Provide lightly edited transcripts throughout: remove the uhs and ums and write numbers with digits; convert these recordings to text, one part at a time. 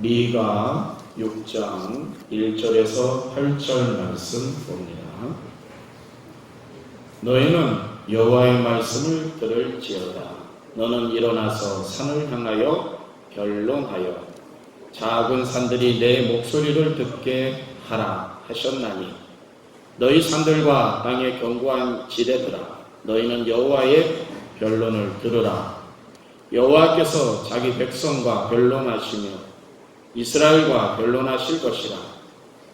미가 6장 1절에서 8절 말씀 봅니다. 너희는 여호와의 말씀을 들을지어다. 너는 일어나서 산을 향하여 변론하여 작은 산들이 내 목소리를 듣게 하라 하셨나니 너희 산들과 땅의 견고한 지대들아 너희는 여호와의 변론을 들으라. 여호와께서 자기 백성과 변론하시며 이스라엘과 변론하실 것이라.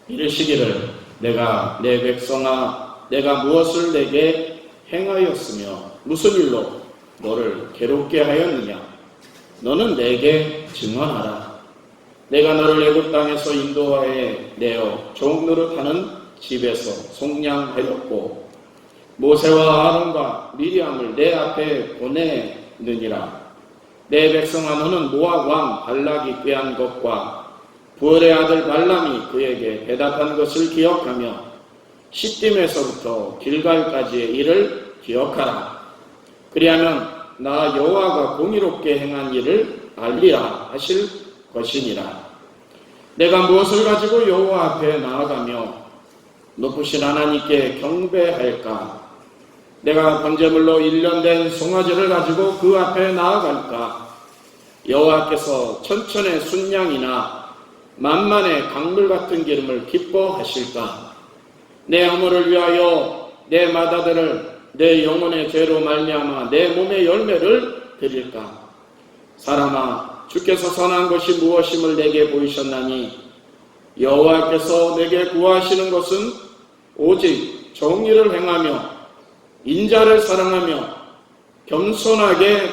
이르시기를 내가 내 백성아 내가 무엇을 내게 행하였으며 무슨 일로 너를 괴롭게 하였느냐. 너는 내게 증언하라. 내가 너를 애굽 땅에서 인도하에 내어 종 노릇하는 집에서 속량하였고 모세와 아론과 미리암을 내 앞에 보내느니라. 내 백성아 너는 모압 왕 발락이 꾀한 것과 부올의 아들 발람이 그에게 대답한 것을 기억하며 시딤에서부터 길갈까지의 일을 기억하라. 그리하면 나 여호와가 공의롭게 행한 일을 알리라 하실 것이니라. 내가 무엇을 가지고 여호와 앞에 나아가며 높으신 하나님께 경배할까? 내가 번제물로 1년 된 송아지를 가지고 그 앞에 나아갈까? 여호와께서 천천의 순양이나 만만의 강물 같은 기름을 기뻐하실까? 내 허물을 위하여 내 마다들을 내 영혼의 죄로 말미암아 내 몸의 열매를 드릴까? 사람아 주께서 선한 것이 무엇임을 내게 보이셨나니 여호와께서 내게 구하시는 것은 오직 정의를 행하며 인자를 사랑하며 겸손하게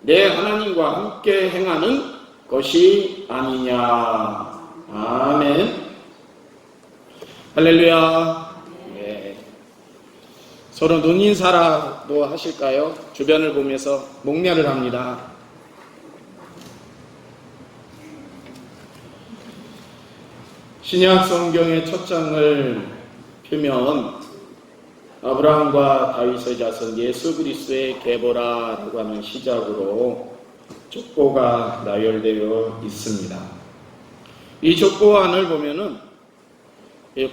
내 하나님과 함께 행하는 것이 아니냐. 아멘. 할렐루야. 네. 서로 눈인사라도 하실까요? 주변을 보면서 목례를 합니다. 신약 성경의 첫 장을 펴면 아브라함과 다윗의 자손 예수 그리스도의 계보라라고 하는 시작으로 족보가 나열되어 있습니다. 이 족보안을 보면은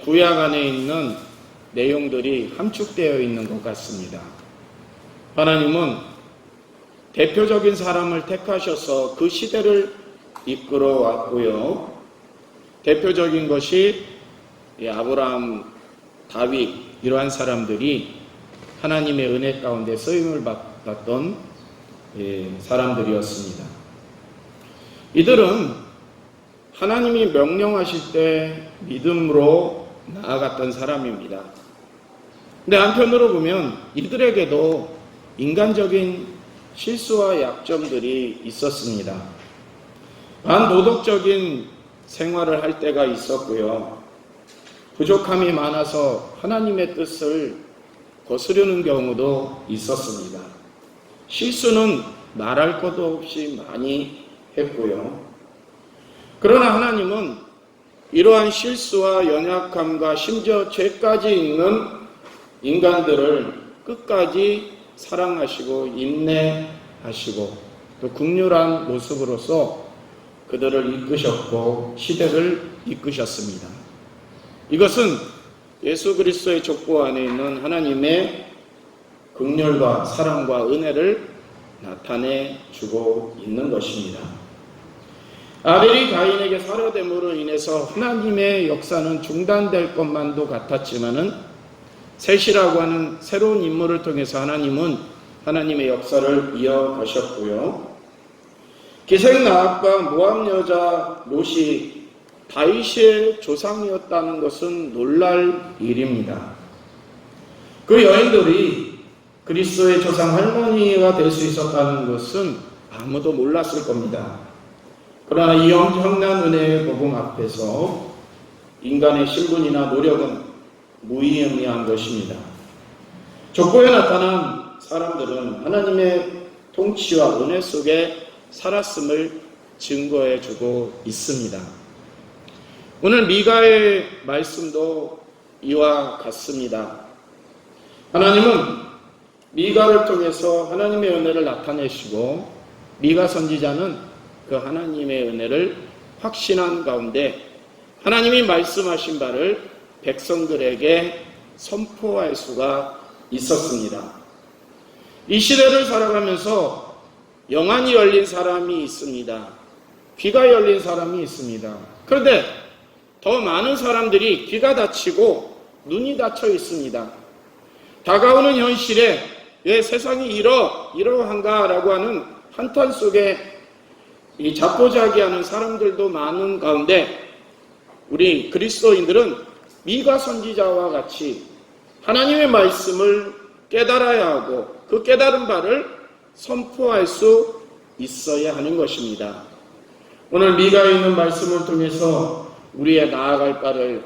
구약 안에 있는 내용들이 함축되어 있는 것 같습니다. 하나님은 대표적인 사람을 택하셔서 그 시대를 이끌어 왔고요. 대표적인 것이 아브라함, 다윗 이러한 사람들이 하나님의 은혜 가운데 쓰임을 받았던 사람들이었습니다. 이들은 하나님이 명령하실 때 믿음으로 나아갔던 사람입니다. 근데 한편으로 보면 이들에게도 인간적인 실수와 약점들이 있었습니다. 반도덕적인 생활을 할 때가 있었고요. 부족함이 많아서 하나님의 뜻을 거스르는 경우도 있었습니다. 실수는 말할 것도 없이 많이 했고요. 그러나 하나님은 이러한 실수와 연약함과 심지어 죄까지 있는 인간들을 끝까지 사랑하시고 인내하시고 또 긍휼한 모습으로서 그들을 이끄셨고 시대를 이끄셨습니다. 이것은 예수 그리스도의 족보 안에 있는 하나님의 긍휼과 사랑과 은혜를 나타내 주고 있는 것입니다. 아벨이 가인에게 살해됨으로 인해서 하나님의 역사는 중단될 것만도 같았지만은 셋이라고 하는 새로운 인물을 통해서 하나님은 하나님의 역사를 이어가셨고요. 기생 나합과 모압 여자 롯이 다윗의 조상이었다는 것은 놀랄 일입니다. 그 여인들이 그리스도의 조상 할머니가 될 수 있었다는 것은 아무도 몰랐을 겁니다. 그러나 이 엄청난 은혜의 복음 앞에서 인간의 신분이나 노력은 무의미한 것입니다. 족보에 나타난 사람들은 하나님의 통치와 은혜 속에 살았음을 증거해 주고 있습니다. 오늘 미가의 말씀도 이와 같습니다. 하나님은 미가를 통해서 하나님의 은혜를 나타내시고 미가 선지자는 그 하나님의 은혜를 확신한 가운데 하나님이 말씀하신 바를 백성들에게 선포할 수가 있었습니다. 이 시대를 살아가면서 영안이 열린 사람이 있습니다. 귀가 열린 사람이 있습니다. 그런데 더 많은 사람들이 귀가 닫히고 눈이 닫혀 있습니다. 다가오는 현실에 왜 세상이 이러한가라고 하는 한탄 속에 이 자포자기하는 사람들도 많은 가운데 우리 그리스도인들은 미가 선지자와 같이 하나님의 말씀을 깨달아야 하고 그 깨달은 바를 선포할 수 있어야 하는 것입니다. 오늘 미가에 있는 말씀을 통해서 우리의 나아갈 바를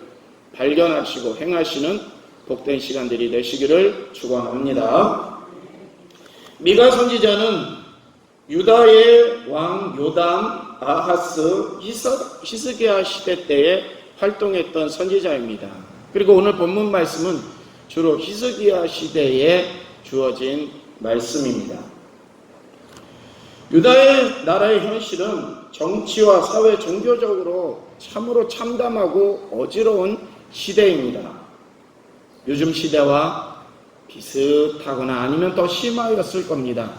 발견하시고 행하시는 복된 시간들이 되시기를 축원합니다. 미가 선지자는 유다의 왕 요담, 아하스, 히스기야 시대 때에 활동했던 선지자입니다. 그리고 오늘 본문 말씀은 주로 히스기야 시대에 주어진 말씀입니다. 유다의 나라의 현실은 정치와 사회, 종교적으로 참으로 참담하고 어지러운 시대입니다. 요즘 시대와 비슷하거나 아니면 더 심하였을 겁니다.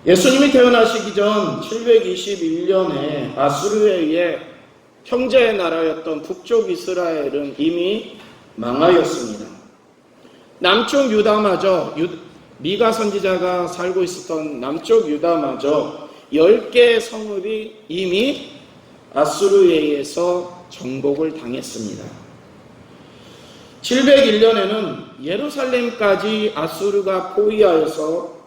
예수님이 태어나시기 전 721년에 아수르에 의해 형제의 나라였던 북쪽 이스라엘은 이미 망하였습니다. 남쪽 유다마저 미가 선지자가 살고 있었던 남쪽 유다마저 10개의 성읍이 이미 아수르에 의해서 정복을 당했습니다. 701년에는 예루살렘까지 아수르가 포위하여서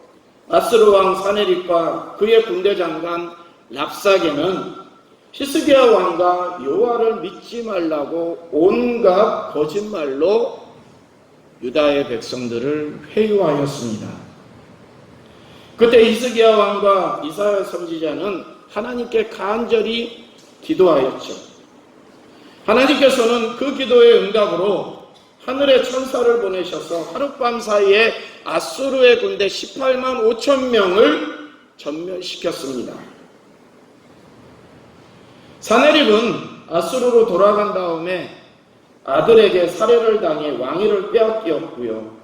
아수르 왕 사네립과 그의 군대 장관 랍사게는 히스기야 왕과 여호와를 믿지 말라고 온갖 거짓말로 유다의 백성들을 회유하였습니다. 그때 히스기야 왕과 이사야 선지자는 하나님께 간절히 기도하였죠. 하나님께서는 그 기도의 응답으로 하늘의 천사를 보내셔서 하룻밤 사이에 아수르의 군대 18만 5천 명을 전멸시켰습니다. 사네립은 아수르로 돌아간 다음에 아들에게 살해를 당해 왕위를 빼앗겼고요.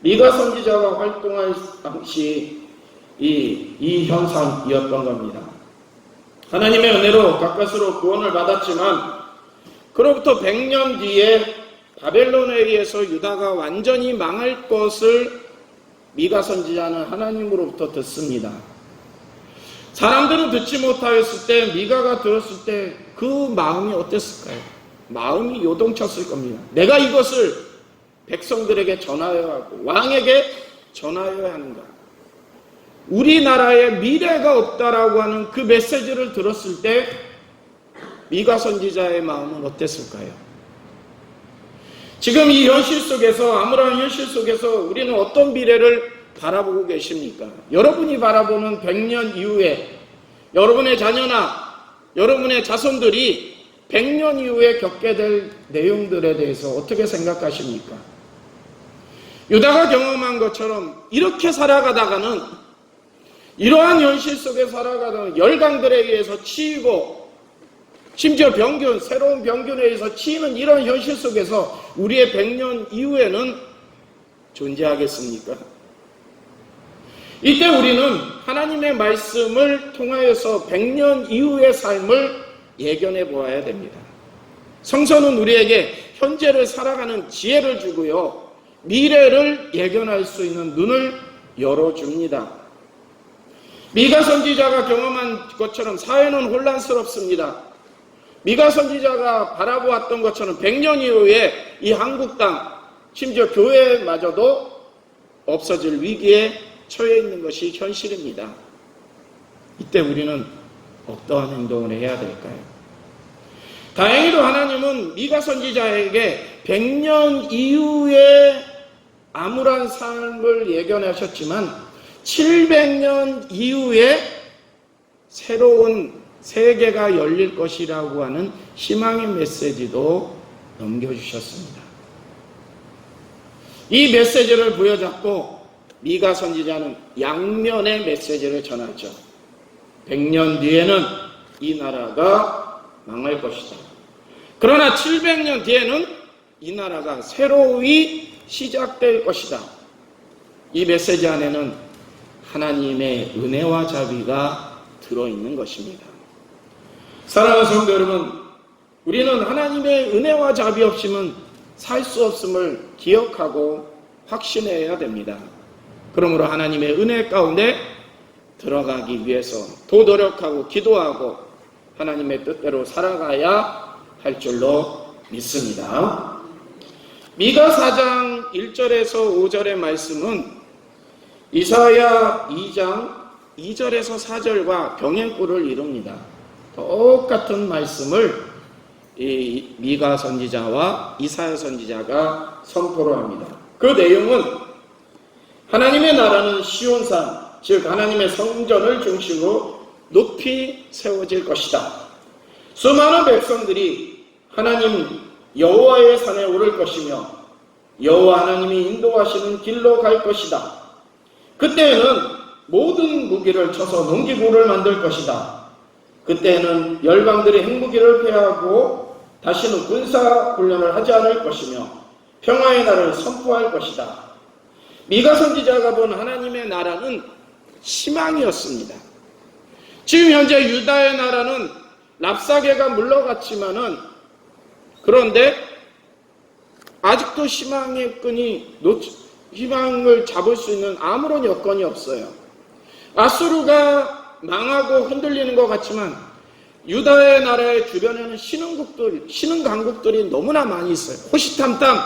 미가 선지자가 활동할 당시 이 현상이었던 겁니다. 하나님의 은혜로 가까스로 구원을 받았지만 그로부터 100년 뒤에 바벨론에 의해서 유다가 완전히 망할 것을 미가 선지자는 하나님으로부터 듣습니다. 사람들은 듣지 못하였을 때 미가가 들었을 때 그 마음이 어땠을까요? 마음이 요동쳤을 겁니다. 내가 이것을 백성들에게 전하여야 하고 왕에게 전하여야 하는가? 우리나라에 미래가 없다라고 하는 그 메시지를 들었을 때 미가 선지자의 마음은 어땠을까요? 지금 이 현실 속에서, 암울한 현실 속에서 우리는 어떤 미래를 바라보고 계십니까? 여러분이 바라보는 100년 이후에 여러분의 자녀나 여러분의 자손들이 100년 이후에 겪게 될 내용들에 대해서 어떻게 생각하십니까? 유다가 경험한 것처럼 이렇게 살아가다가는, 이러한 현실 속에 살아가다가 열강들에 의해서 치이고 심지어 새로운 병균에 의해서 치이는 이런 현실 속에서 우리의 100년 이후에는 존재하겠습니까? 이때 우리는 하나님의 말씀을 통하여서 100년 이후의 삶을 예견해 보아야 됩니다. 성서는 우리에게 현재를 살아가는 지혜를 주고요, 미래를 예견할 수 있는 눈을 열어줍니다. 미가 선지자가 경험한 것처럼 사회는 혼란스럽습니다. 미가 선지자가 바라보았던 것처럼 100년 이후에 이 한국 땅, 심지어 교회마저도 없어질 위기에 처해 있는 것이 현실입니다. 이때 우리는 어떠한 행동을 해야 될까요? 다행히도 하나님은 미가 선지자에게 100년 이후에 암울한 삶을 예견하셨지만 700년 이후에 새로운 세계가 열릴 것이라고 하는 희망의 메시지도 넘겨주셨습니다. 이 메시지를 부여잡고 미가 선지자는 양면의 메시지를 전하죠. 100년 뒤에는 이 나라가 망할 것이다. 그러나 700년 뒤에는 이 나라가 새로이 시작될 것이다. 이 메시지 안에는 하나님의 은혜와 자비가 들어있는 것입니다. 사랑하는 성도 여러분, 우리는 하나님의 은혜와 자비 없이는 살 수 없음을 기억하고 확신해야 됩니다. 그러므로 하나님의 은혜 가운데 들어가기 위해서 더 노력하고 기도하고 하나님의 뜻대로 살아가야 할 줄로 믿습니다. 미가 4장 1절에서 5절의 말씀은 이사야 2장 2절에서 4절과 병행구를 이룹니다. 똑같은 말씀을 이 미가 선지자와 이사야 선지자가 선포를 합니다. 그 내용은 하나님의 나라는 시온산, 즉 하나님의 성전을 중심으로 높이 세워질 것이다. 수많은 백성들이 하나님 여호와의 산에 오를 것이며 여호와 하나님이 인도하시는 길로 갈 것이다. 그때에는 모든 무기를 쳐서 농기구를 만들 것이다. 그때에는 열방들이 핵무기를 폐하고 다시는 군사 훈련을 하지 않을 것이며 평화의 날을 선포할 것이다. 미가 선지자가 본 하나님의 나라는 희망이었습니다. 지금 현재 유다의 나라는 랍사게가 물러갔지만은 그런데 아직도 희망의 끈이 희망을 잡을 수 있는 아무런 여건이 없어요. 아수르가 망하고 흔들리는 것 같지만 유다의 나라의 주변에는 신흥 강국들이 너무나 많이 있어요. 호시탐탐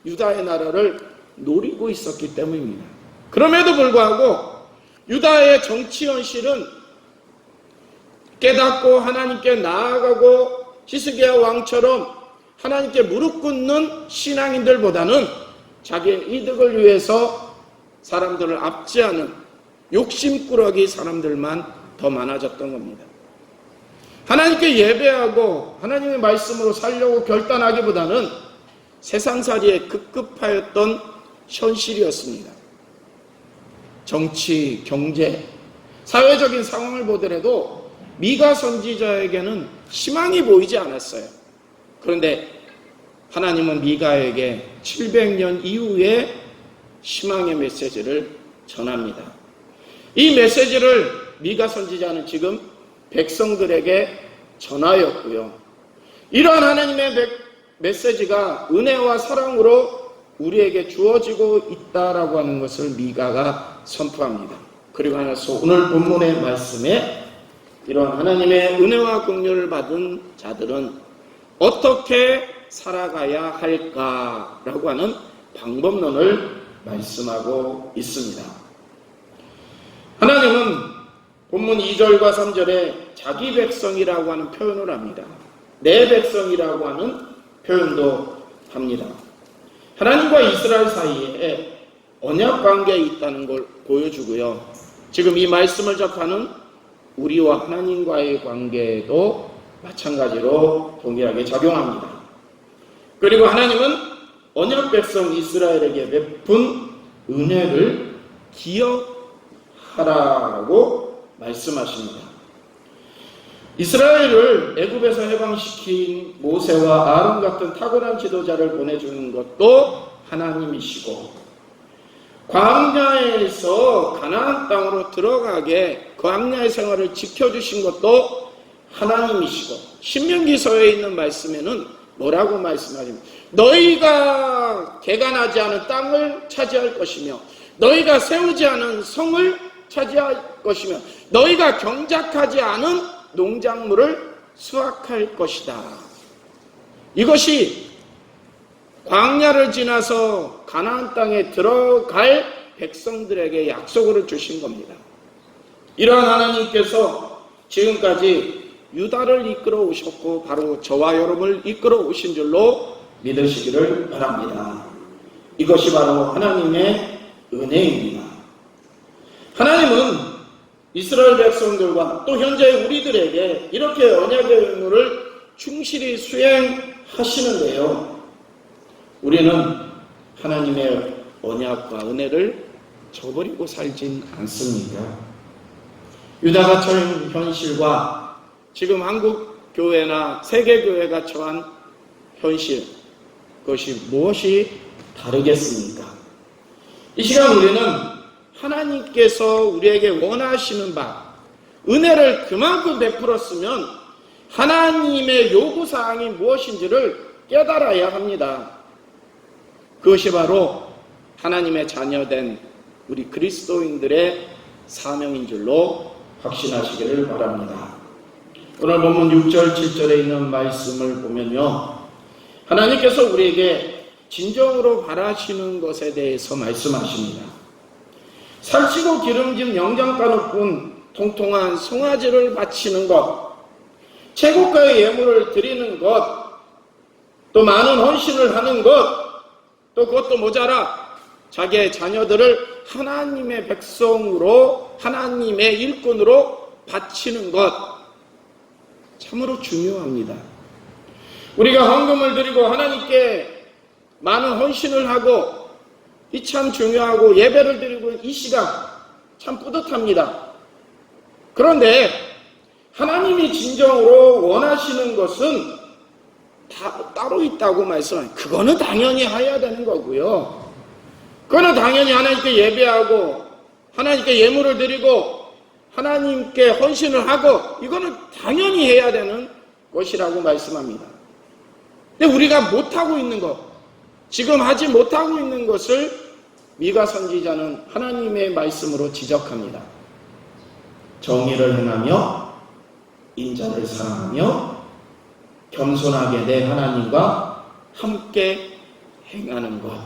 유다의 나라를 노리고 있었기 때문입니다. 그럼에도 불구하고 유다의 정치 현실은 깨닫고 하나님께 나아가고 히스기야 왕처럼 하나님께 무릎 꿇는 신앙인들보다는 자기의 이득을 위해서 사람들을 압제하는 욕심꾸러기 사람들만 더 많아졌던 겁니다. 하나님께 예배하고 하나님의 말씀으로 살려고 결단하기보다는 세상살이에 급급하였던 현실이었습니다. 정치, 경제, 사회적인 상황을 보더라도 미가 선지자에게는 희망이 보이지 않았어요. 그런데 하나님은 미가에게 700년 이후에 희망의 메시지를 전합니다. 이 메시지를 미가 선지자는 지금 백성들에게 전하였고요. 이러한 하나님의 메시지가 은혜와 사랑으로 우리에게 주어지고 있다라고 하는 것을 미가가 선포합니다. 그리고 나서 오늘 본문의 말씀에 이러한 하나님의 은혜와 긍휼을 받은 자들은 어떻게 살아가야 할까라고 하는 방법론을 말씀하고 있습니다. 하나님은 본문 2절과 3절에 자기 백성이라고 하는 표현을 합니다. 내 백성이라고 하는 표현도 합니다. 하나님과 이스라엘 사이에 언약 관계에 있다는 걸 보여주고요. 지금 이 말씀을 접하는 우리와 하나님과의 관계에도 마찬가지로 동일하게 작용합니다. 그리고 하나님은 언약 백성 이스라엘에게 베푼 은혜를 기억하라고 말씀하십니다. 이스라엘을 애굽에서 해방시킨 모세와 아론 같은 탁월한 지도자를 보내주는 것도 하나님이시고, 광야에서 가나안 땅으로 들어가게 광야의 생활을 지켜주신 것도 하나님이시고, 신명기서에 있는 말씀에는 뭐라고 말씀하십니까? 너희가 개간하지 않은 땅을 차지할 것이며 너희가 세우지 않은 성을 차지할 것이며 너희가 경작하지 않은 농작물을 수확할 것이다. 이것이 광야를 지나서 가나안 땅에 들어갈 백성들에게 약속을 주신 겁니다. 이러한 하나님께서 지금까지 유다를 이끌어 오셨고 바로 저와 여러분을 이끌어 오신 줄로 믿으시기를 바랍니다. 이것이 바로 하나님의 은혜입니다. 하나님은 이스라엘 백성들과 또 현재 우리들에게 이렇게 언약의 의무를 충실히 수행하시는데요. 우리는 하나님의 언약과 은혜를 저버리고 살진 않습니다. 유다같은 현실과 지금 한국 교회나 세계 교회가 처한 현실, 그것이 무엇이 다르겠습니까? 이 시간 우리는 하나님께서 우리에게 원하시는 바, 은혜를 그만큼 베풀었으면 하나님의 요구사항이 무엇인지를 깨달아야 합니다. 그것이 바로 하나님의 자녀된 우리 그리스도인들의 사명인 줄로 확신하시기를 바랍니다. 오늘 본문 6절, 7절에 있는 말씀을 보면요, 하나님께서 우리에게 진정으로 바라시는 것에 대해서 말씀하십니다. 살찌고 기름진 영장가 높은 통통한 송아지를 바치는 것, 최고가의 예물을 드리는 것, 또 많은 헌신을 하는 것, 또 그것도 모자라 자기의 자녀들을 하나님의 백성으로, 하나님의 일꾼으로 바치는 것, 참으로 중요합니다. 우리가 헌금을 드리고 하나님께 많은 헌신을 하고, 이 참 중요하고, 예배를 드리고 이 시간 참 뿌듯합니다. 그런데 하나님이 진정으로 원하시는 것은 따로 있다고 말씀합니다. 그거는 당연히 해야 되는 거고요. 그거는 당연히 하나님께 예배하고 하나님께 예물을 드리고 하나님께 헌신을 하고, 이거는 당연히 해야 되는 것이라고 말씀합니다. 근데 우리가 못하고 있는 것, 지금 하지 못하고 있는 것을 미가 선지자는 하나님의 말씀으로 지적합니다. 정의를 행하며 인자를 사랑하며 겸손하게 내 하나님과 함께 행하는 것.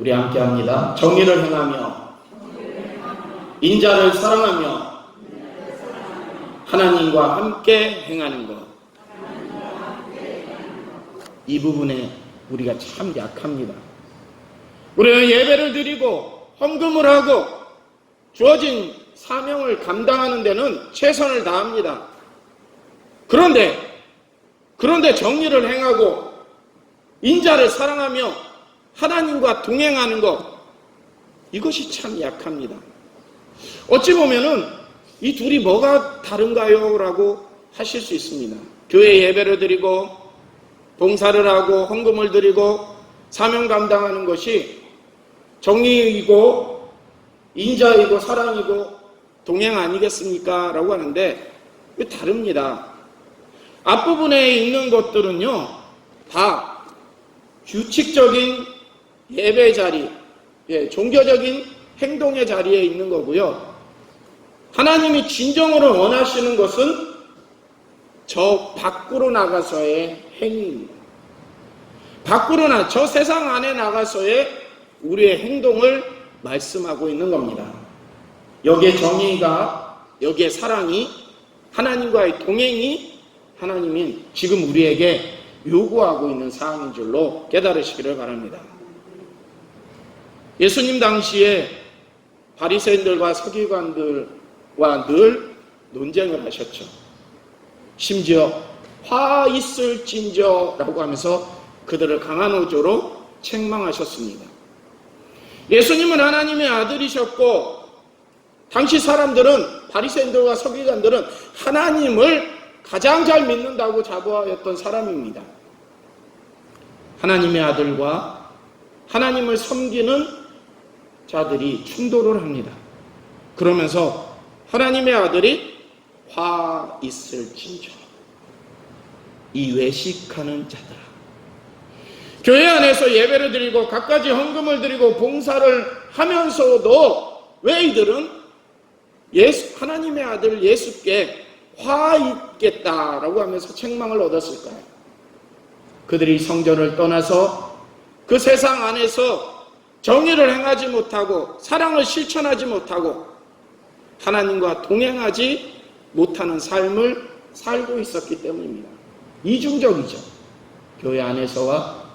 우리 함께 합니다. 정의를 행하며 인자를 사랑하며 하나님과 함께 행하는 것. 이 부분에 우리가 참 약합니다. 우리는 예배를 드리고 헌금을 하고 주어진 사명을 감당하는 데는 최선을 다합니다. 그런데 정의를 행하고 인자를 사랑하며 하나님과 동행하는 것, 이것이 참 약합니다. 어찌 보면은 이 둘이 뭐가 다른가요? 라고 하실 수 있습니다. 교회 예배를 드리고 봉사를 하고 헌금을 드리고 사명 감당하는 것이 정의이고 인자이고 사랑이고 동행 아니겠습니까? 라고 하는데 다릅니다. 앞부분에 있는 것들은요, 다 규칙적인 예배 자리, 종교적인 행동의 자리에 있는 거고요. 하나님이 진정으로 원하시는 것은 저 밖으로 나가서의 행위입니다. 저 세상 안에 나가서의 우리의 행동을 말씀하고 있는 겁니다. 여기에 정의가, 여기에 사랑이, 하나님과의 동행이 하나님이 지금 우리에게 요구하고 있는 사항인 줄로 깨달으시기를 바랍니다. 예수님 당시에 바리새인들과 서기관들과 늘 논쟁을 하셨죠. 심지어 화 있을진저라고 하면서 그들을 강한 어조로 책망하셨습니다. 예수님은 하나님의 아들이셨고 당시 사람들은, 바리새인들과 서기관들은 하나님을 가장 잘 믿는다고 자부하였던 사람입니다. 하나님의 아들과 하나님을 섬기는 자들이 충돌을 합니다. 그러면서 하나님의 아들이 화 있을진저, 이 외식하는 자들아. 교회 안에서 예배를 드리고 갖가지 헌금을 드리고 봉사를 하면서도 왜 이들은 하나님의 아들 예수께 화 있겠다라고 하면서 책망을 얻었을까요? 그들이 성전을 떠나서 그 세상 안에서 정의를 행하지 못하고 사랑을 실천하지 못하고 하나님과 동행하지 못하는 삶을 살고 있었기 때문입니다. 이중적이죠. 교회 안에서와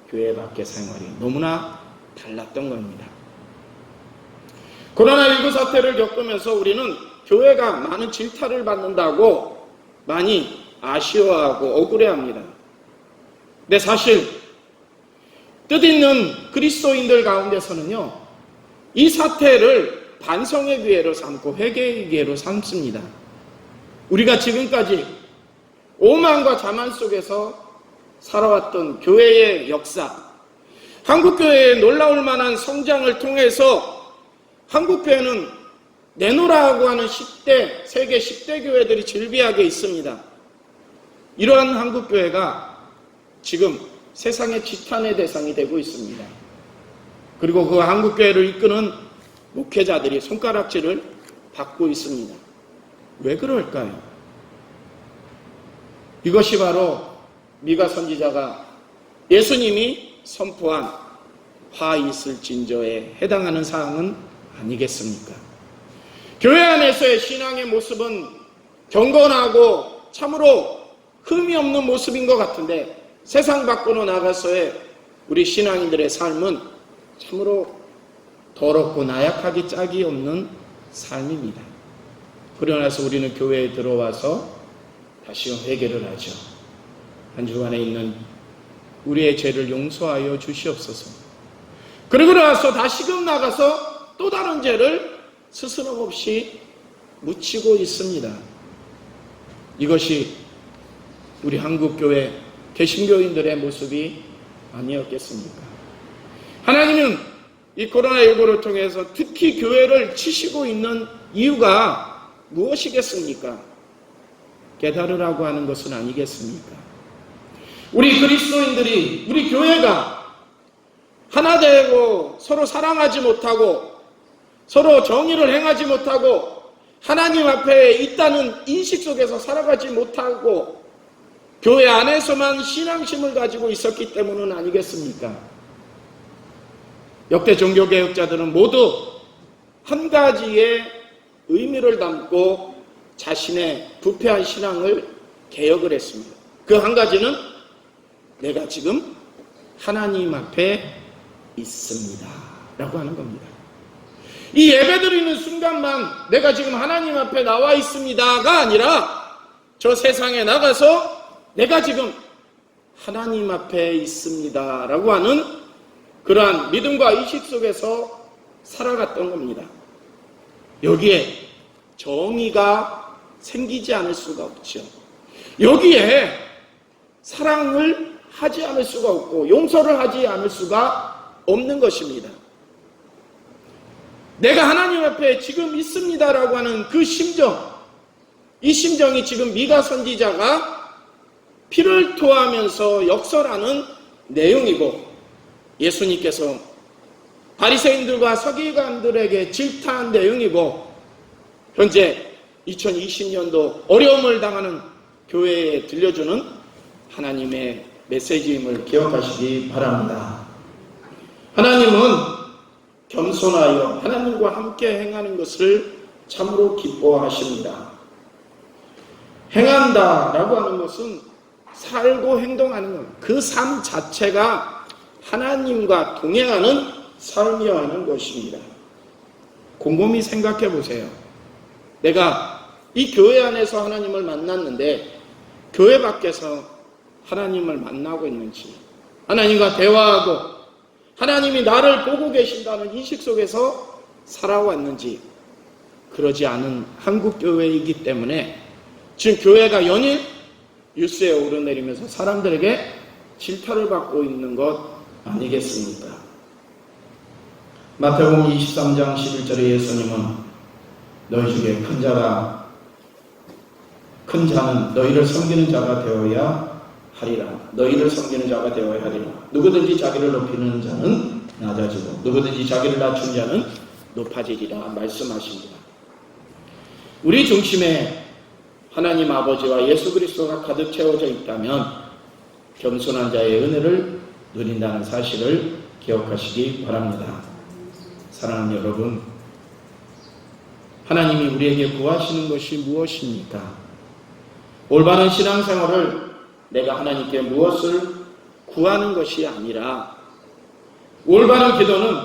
교회 밖의 생활이 너무나 달랐던 겁니다. 코로나19 사태를 겪으면서 우리는 교회가 많은 질타를 받는다고 많이 아쉬워하고 억울해합니다. 근데 사실 뜻있는 그리스도인들 가운데서는요, 이 사태를 반성의 기회로 삼고 회개의 기회로 삼습니다. 우리가 지금까지 오만과 자만 속에서 살아왔던 교회의 역사, 한국교회의 놀라울 만한 성장을 통해서 한국교회는 내노라고 하는 세계 10대 교회들이 즐비하게 있습니다. 이러한 한국교회가 지금 세상의 지탄의 대상이 되고 있습니다. 그리고 그 한국교회를 이끄는 목회자들이 손가락질을 받고 있습니다. 왜 그럴까요? 이것이 바로 미가 선지자가 예수님이 선포한 화 있을 진저에 해당하는 사항은 아니겠습니까? 교회 안에서의 신앙의 모습은 경건하고 참으로 흠이 없는 모습인 것 같은데 세상 밖으로 나가서의 우리 신앙인들의 삶은 참으로 더럽고 나약하기 짝이 없는 삶입니다. 그러나서 우리는 교회에 들어와서 다시 회개를 하죠. 한 주간에 있는 우리의 죄를 용서하여 주시옵소서. 그러고 나서 다시금 나가서 또 다른 죄를 스스럼 없이 묻히고 있습니다. 이것이 우리 한국교회 개신교인들의 모습이 아니었겠습니까? 하나님은 이 코로나19를 통해서 특히 교회를 치시고 있는 이유가 무엇이겠습니까? 깨달으라고 하는 것은 아니겠습니까? 우리 그리스도인들이, 우리 교회가 하나 되고 서로 사랑하지 못하고 서로 정의를 행하지 못하고 하나님 앞에 있다는 인식 속에서 살아가지 못하고 교회 안에서만 신앙심을 가지고 있었기 때문은 아니겠습니까? 역대 종교개혁자들은 모두 한 가지의 의미를 담고 자신의 부패한 신앙을 개혁을 했습니다. 그 한 가지는 내가 지금 하나님 앞에 있습니다 라고 하는 겁니다. 이 예배드리는 순간만 내가 지금 하나님 앞에 나와 있습니다가 아니라 저 세상에 나가서 내가 지금 하나님 앞에 있습니다 라고 하는 그러한 믿음과 의식 속에서 살아갔던 겁니다. 여기에 정의가 생기지 않을 수가 없죠. 여기에 사랑을 하지 않을 수가 없고 용서를 하지 않을 수가 없는 것입니다. 내가 하나님 앞에 지금 있습니다라고 하는 그 심정, 이 심정이 지금 미가 선지자가 피를 토하면서 역설하는 내용이고 예수님께서 바리새인들과 서기관들에게 질타한 내용이고 현재 2020년도 어려움을 당하는 교회에 들려주는 하나님의 메시지임을 기억하시기 바랍니다. 하나님은 겸손하여 하나님과 함께 행하는 것을 참으로 기뻐하십니다. 행한다라고 하는 것은 살고 행동하는 것, 그 삶 자체가 하나님과 동행하는 삶이어야 하는 것입니다. 곰곰이 생각해 보세요. 내가 이 교회 안에서 하나님을 만났는데 교회 밖에서 하나님을 만나고 있는지, 하나님과 대화하고 하나님이 나를 보고 계신다는 인식 속에서 살아왔는지, 그러지 않은 한국교회이기 때문에 지금 교회가 연일 뉴스에 오르내리면서 사람들에게 질타를 받고 있는 것 아니겠습니까? 마태복음 23장 11절에 예수님은 너희 중에 큰 자는 너희를 섬기는 자가 되어야 하리라. 너희를 섬기는 자가 되어야 하리라. 누구든지 자기를 높이는 자는 낮아지고 누구든지 자기를 낮춘 자는 높아지리라 말씀하십니다. 우리 중심에 하나님 아버지와 예수 그리스도가 가득 채워져 있다면 겸손한 자의 은혜를 누린다는 사실을 기억하시기 바랍니다. 사랑하는 여러분, 하나님이 우리에게 구하시는 것이 무엇입니까? 올바른 신앙생활을 내가 하나님께 무엇을 구하는 것이 아니라 올바른 기도는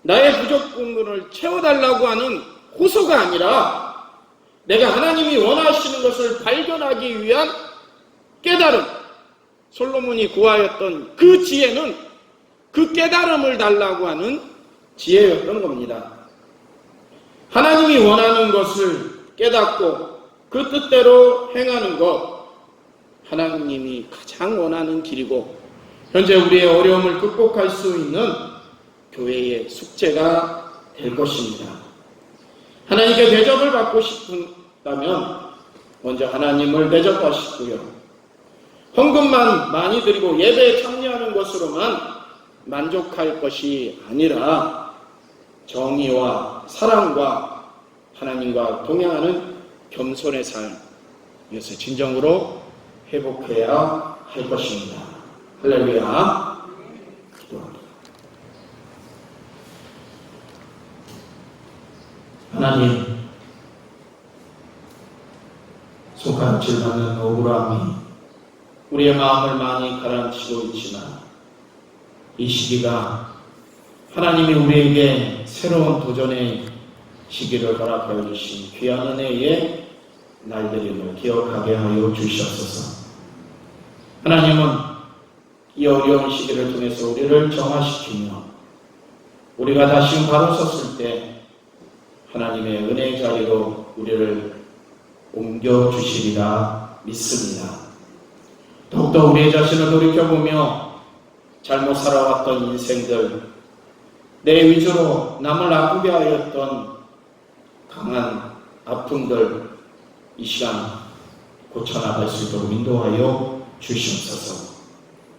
나의 부족 부분을 채워달라고 하는 호소가 아니라 내가 하나님이 원하시는 것을 발견하기 위한 깨달음, 솔로몬이 구하였던 그 지혜는 그 깨달음을 달라고 하는 지혜였던 겁니다. 하나님이 원하는 것을 깨닫고 그 그 뜻대로 행하는 것, 하나님이 가장 원하는 길이고 현재 우리의 어려움을 극복할 수 있는 교회의 숙제가 될 것입니다. 하나님께 대접을 받고 싶다면 먼저 하나님을 대접하시고요. 헌금만 많이 드리고 예배에 참여하는 것으로만 만족할 것이 아니라 정의와 사랑과 하나님과 동행하는 겸손의 삶, 이것을 진정으로 회복해야 할 것입니다. 할렐루야. 기도합니다. 하나님, 손가락질 받는 억울함이 우리의 마음을 많이 가라앉히고 있지만 이 시기가 하나님이 우리에게 새로운 도전의 시기를 허락하여 주신 귀한 은혜의 날들임을 기억하게 하여 주시옵소서. 하나님은 이 어려운 시기를 통해서 우리를 정화시키며 우리가 다시 바로 섰을 때 하나님의 은혜의 자리로 우리를 옮겨주시리라 믿습니다. 더욱더 우리의 자신을 돌이켜보며 잘못 살아왔던 인생들, 내 위주로 남을 아프게 하였던 강한 아픔들 이 시간 고쳐나갈 수 있도록 인도하여 주시옵소서.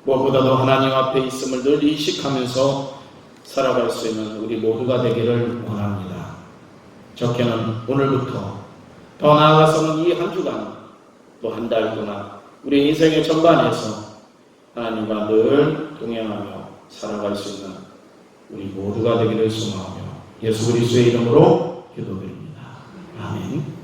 무엇보다도 하나님 앞에 있음을 늘 인식하면서 살아갈 수 있는 우리 모두가 되기를 원합니다. 적게는 오늘부터 더 나아가서는 이 한 주간 또 한 달 동안 우리 인생의 전반에서 하나님과 늘 동행하며 살아갈 수 있는 우리 모두가 되기를 소망하며 예수 그리스도의 이름으로 기도드립니다. 아멘.